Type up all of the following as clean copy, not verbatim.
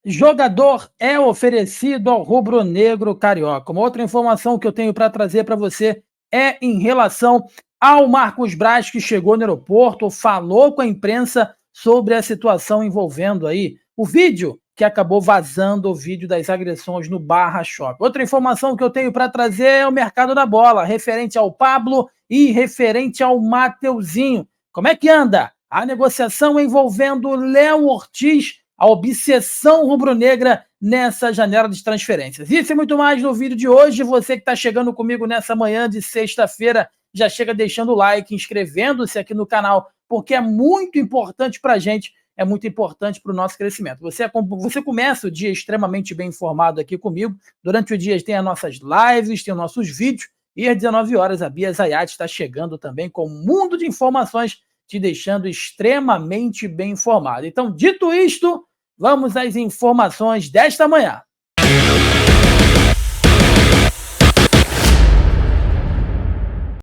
Jogador é oferecido ao rubro-negro carioca. Uma outra informação que eu tenho para trazer para você é em relação ao Marcos Braz, que chegou no aeroporto, falou com a imprensa sobre a situação envolvendo aí o vídeo que acabou vazando, o vídeo das agressões no Barra Shopping. Outra informação que eu tenho para trazer é o mercado da bola, referente ao Pablo e referente ao Mateuzinho. Como é que anda a negociação envolvendo Léo Ortiz, a obsessão rubro-negra nessa janela de transferências? Isso e muito mais no vídeo de hoje. Você que está chegando comigo nessa manhã de sexta-feira, já chega deixando o like, inscrevendo-se aqui no canal, porque é muito importante para a gente, é muito importante para o nosso crescimento. Você começa o dia extremamente bem informado aqui comigo. Durante o dia tem as nossas lives, tem os nossos vídeos, e às 19 horas a Bia Zayat está chegando também com um mundo de informações, te deixando extremamente bem informado. Então, dito isto, vamos às informações desta manhã.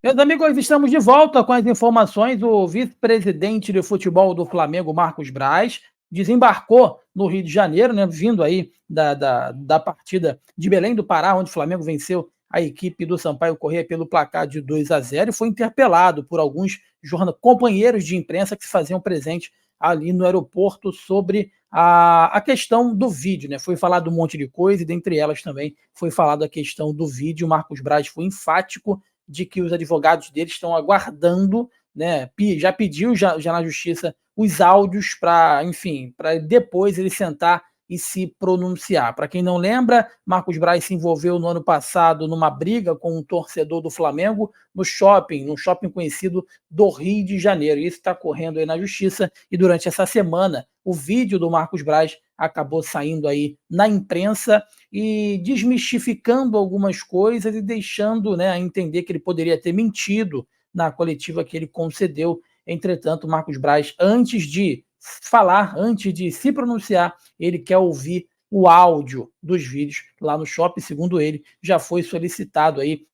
Meus amigos, estamos de volta com as informações. O vice-presidente de futebol do Flamengo, Marcos Braz, desembarcou no Rio de Janeiro, né, vindo aí da partida de Belém do Pará, onde o Flamengo venceu a equipe do Sampaio Corrêa pelo placar de 2-0 e foi interpelado por alguns companheiros de imprensa que se faziam presente ali no aeroporto sobre a questão do vídeo, né? Foi falado um monte de coisa e dentre elas também foi falado a questão do vídeo. O Marcos Braz foi enfático de que os advogados dele estão aguardando, né? Já pediu já na justiça os áudios para, enfim, para depois ele sentar e se pronunciar. Para quem não lembra, Marcos Braz se envolveu no ano passado numa briga com um torcedor do Flamengo no shopping, num shopping conhecido do Rio de Janeiro. Isso está correndo aí na justiça e durante essa semana o vídeo do Marcos Braz acabou saindo aí na imprensa e desmistificando algumas coisas e deixando, né, a entender que ele poderia ter mentido na coletiva que ele concedeu. Entretanto, Marcos Braz, antes de falar, antes de se pronunciar, ele quer ouvir o áudio dos vídeos lá no shopping. Segundo ele, já foi solicitado aí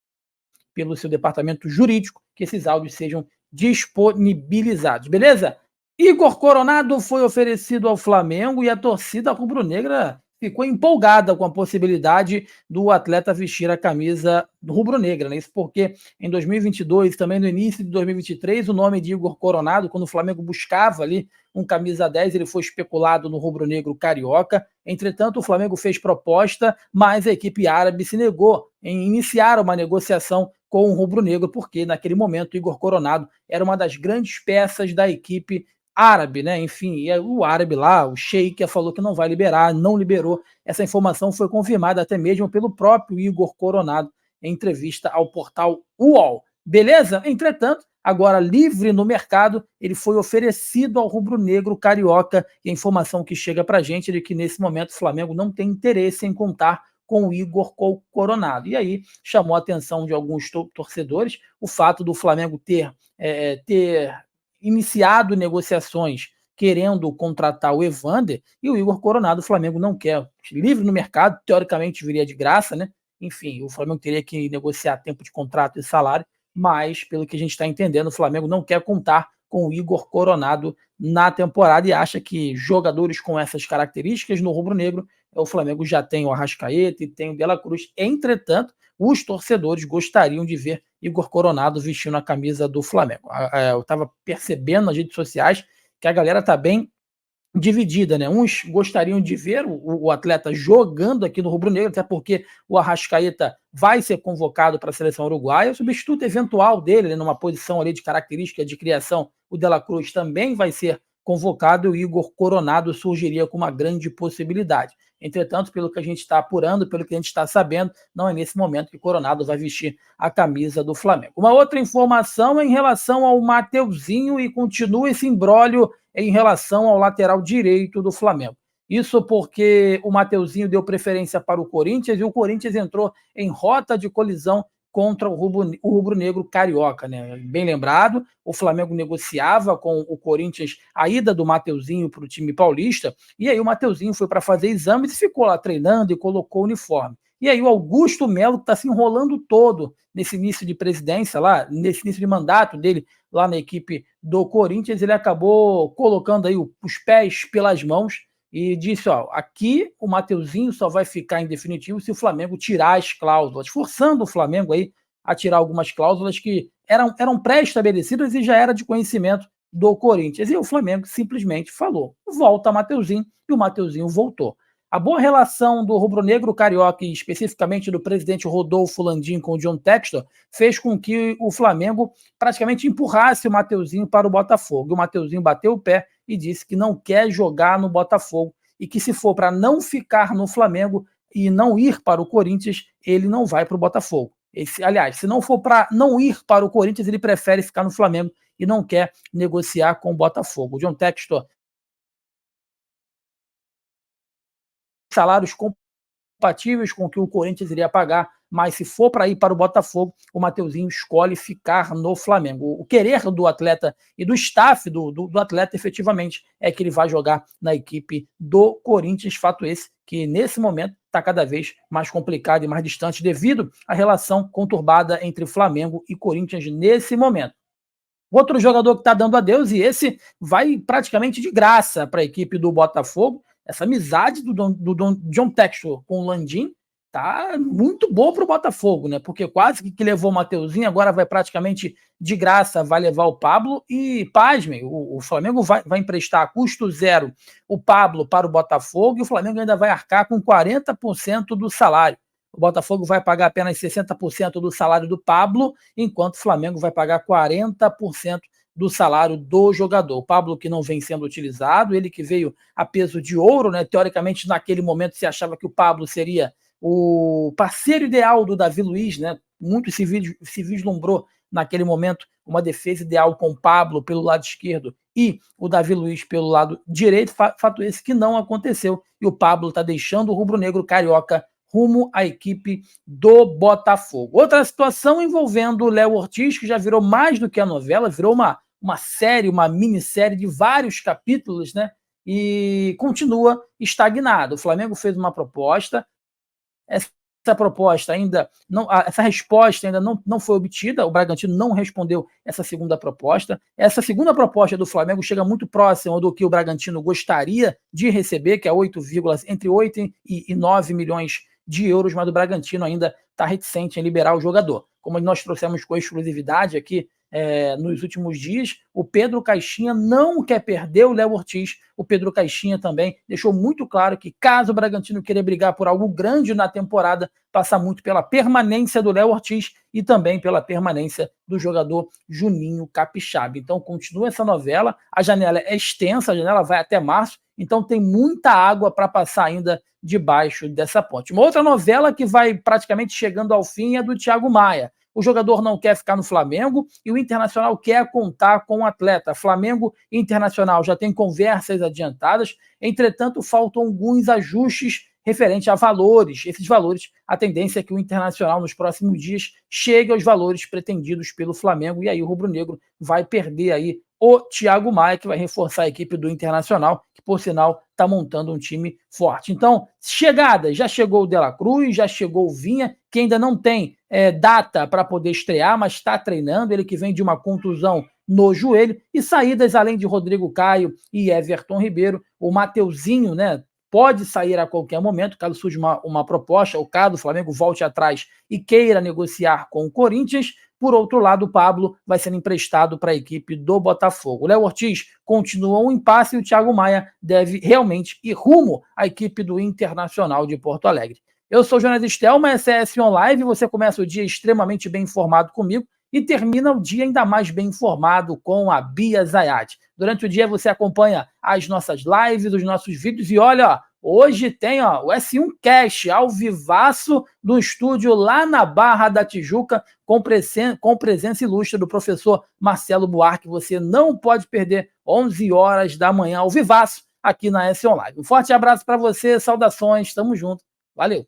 pelo seu departamento jurídico que esses áudios sejam disponibilizados, beleza? Igor Coronado foi oferecido ao Flamengo e a torcida rubro-negra ficou empolgada com a possibilidade do atleta vestir a camisa rubro-negra, né? Isso porque em 2022, também no início de 2023, o nome de Igor Coronado, quando o Flamengo buscava ali um camisa 10, ele foi especulado no rubro-negro carioca. Entretanto, o Flamengo fez proposta, mas a equipe árabe se negou em iniciar uma negociação com o rubro-negro, porque naquele momento o Igor Coronado era uma das grandes peças da equipe árabe, né? Enfim, e o árabe lá, o Sheik, falou que não vai liberar, não liberou. Essa informação foi confirmada até mesmo pelo próprio Igor Coronado em entrevista ao portal UOL. Beleza? Entretanto, agora livre no mercado, ele foi oferecido ao rubro-negro carioca e a informação que chega pra gente é de que nesse momento o Flamengo não tem interesse em contar com o Igor Coronado. E aí chamou a atenção de alguns torcedores o fato do Flamengo ter iniciado negociações querendo contratar o Evander e o Igor Coronado o Flamengo não quer. Livre no mercado, teoricamente viria de graça, né? Enfim, o Flamengo teria que negociar tempo de contrato e salário, mas pelo que a gente está entendendo, o Flamengo não quer contar com o Igor Coronado na temporada e acha que jogadores com essas características no rubro-negro, o Flamengo já tem o Arrascaeta e tem o De La Cruz. Entretanto, os torcedores gostariam de ver Igor Coronado vestindo a camisa do Flamengo. Eu estava percebendo nas redes sociais que a galera está bem dividida, né? Uns gostariam de ver o atleta jogando aqui no rubro-negro, até porque o Arrascaeta vai ser convocado para a seleção uruguaia, o substituto eventual dele, né, numa posição ali de característica de criação, o De La Cruz também vai ser convocado e o Igor Coronado surgiria com uma grande possibilidade. Entretanto, pelo que a gente está apurando, pelo que a gente está sabendo, não é nesse momento que Coronado vai vestir a camisa do Flamengo. Uma outra informação é em relação ao Mateuzinho e continua esse imbróglio em relação ao lateral direito do Flamengo. Isso porque o Mateuzinho deu preferência para o Corinthians e o Corinthians entrou em rota de colisão contra o rubro-negro carioca, né? Bem lembrado, o Flamengo negociava com o Corinthians a ida do Mateuzinho para o time paulista, e aí o Mateuzinho foi para fazer exames e ficou lá treinando e colocou o uniforme. E aí o Augusto Melo, que está se enrolando todo nesse início de presidência lá, nesse início de mandato dele lá na equipe do Corinthians, ele acabou colocando aí os pés pelas mãos e disse, ó, aqui o Mateuzinho só vai ficar em definitivo se o Flamengo tirar as cláusulas, forçando o Flamengo aí a tirar algumas cláusulas que eram pré-estabelecidas e já era de conhecimento do Corinthians. E o Flamengo simplesmente falou, volta Mateuzinho, e o Mateuzinho voltou. A boa relação do rubro-negro carioca, e especificamente do presidente Rodolfo Landim com o John Textor, fez com que o Flamengo praticamente empurrasse o Mateuzinho para o Botafogo. E o Mateuzinho bateu o pé e disse que não quer jogar no Botafogo e que se for para não ficar no Flamengo e não ir para o Corinthians, ele não vai para o Botafogo. Aliás, se não for para não ir para o Corinthians, ele prefere ficar no Flamengo e não quer negociar com o Botafogo. O John Textor, salários compatíveis com o que o Corinthians iria pagar, mas se for para ir para o Botafogo, o Mateuzinho escolhe ficar no Flamengo. O querer do atleta e do staff do atleta, efetivamente, é que ele vai jogar na equipe do Corinthians, fato esse que nesse momento está cada vez mais complicado e mais distante devido à relação conturbada entre Flamengo e Corinthians nesse momento. Outro jogador que está dando adeus, e esse vai praticamente de graça para a equipe do Botafogo, essa amizade do John Textor com o Landim tá muito boa para o Botafogo, né? Porque quase que levou o Mateuzinho, agora vai praticamente de graça, vai levar o Pablo. E, pasmem, o Flamengo vai emprestar a custo zero o Pablo para o Botafogo e o Flamengo ainda vai arcar com 40% do salário. O Botafogo vai pagar apenas 60% do salário do Pablo, enquanto o Flamengo vai pagar 40% do salário do jogador. O Pablo que não vem sendo utilizado, ele que veio a peso de ouro, né? Teoricamente, naquele momento se achava que o Pablo seria o parceiro ideal do Davi Luiz, né? Muito se vislumbrou naquele momento uma defesa ideal com o Pablo pelo lado esquerdo e o Davi Luiz pelo lado direito, fato esse que não aconteceu, e o Pablo está deixando o rubro-negro carioca rumo à equipe do Botafogo. Outra situação envolvendo o Léo Ortiz, que já virou mais do que a novela, virou uma série, uma minissérie de vários capítulos, né? E continua estagnado. O Flamengo fez uma proposta, essa proposta ainda não, essa resposta ainda não foi obtida, o Bragantino não respondeu essa segunda proposta. Essa segunda proposta do Flamengo chega muito próximo do que o Bragantino gostaria de receber, que é entre 8 e 9 milhões de euros, mas o Bragantino ainda está reticente em liberar o jogador. Como nós trouxemos com exclusividade aqui nos últimos dias, o Pedro Caixinha não quer perder o Léo Ortiz. O Pedro Caixinha também deixou muito claro que, caso o Bragantino queira brigar por algo grande na temporada, passa muito pela permanência do Léo Ortiz e também pela permanência do jogador Juninho Capixaba. Então continua essa novela, a janela é extensa, a janela vai até março, então tem muita água para passar ainda debaixo dessa ponte. Uma outra novela que vai praticamente chegando ao fim é do Thiago Maia. O jogador não quer ficar no Flamengo e o Internacional quer contar com o atleta. Flamengo e Internacional já tem conversas adiantadas, entretanto faltam alguns ajustes referente a valores. Esses valores, a tendência é que o Internacional nos próximos dias chegue aos valores pretendidos pelo Flamengo, e aí o rubro-negro vai perder aí o Thiago Maia, que vai reforçar a equipe do Internacional, que por sinal está montando um time forte. Então, chegada, já chegou o De La Cruz, já chegou o Vinha, que ainda não tem data para poder estrear, mas está treinando, ele que vem de uma contusão no joelho, e saídas além de Rodrigo Caio e Everton Ribeiro, o Mateuzinho, né, pode sair a qualquer momento, caso surja uma proposta, ou caso o Flamengo volte atrás e queira negociar com o Corinthians. Por outro lado, o Pablo vai sendo emprestado para a equipe do Botafogo. O Léo Ortiz continua um impasse e o Thiago Maia deve realmente ir rumo à equipe do Internacional de Porto Alegre. Eu sou o Jonas Stelma, essa é a S1 Live, você começa o dia extremamente bem informado comigo e termina o dia ainda mais bem informado com a Bia Zayat. Durante o dia você acompanha as nossas lives, os nossos vídeos e olha, hoje tem o S1 Cast ao vivaço do estúdio lá na Barra da Tijuca, com presença ilustre do professor Marcelo Buarque. Você não pode perder, 11 horas da manhã ao vivaço aqui na S1 Live. Um forte abraço para você, saudações, tamo junto, valeu!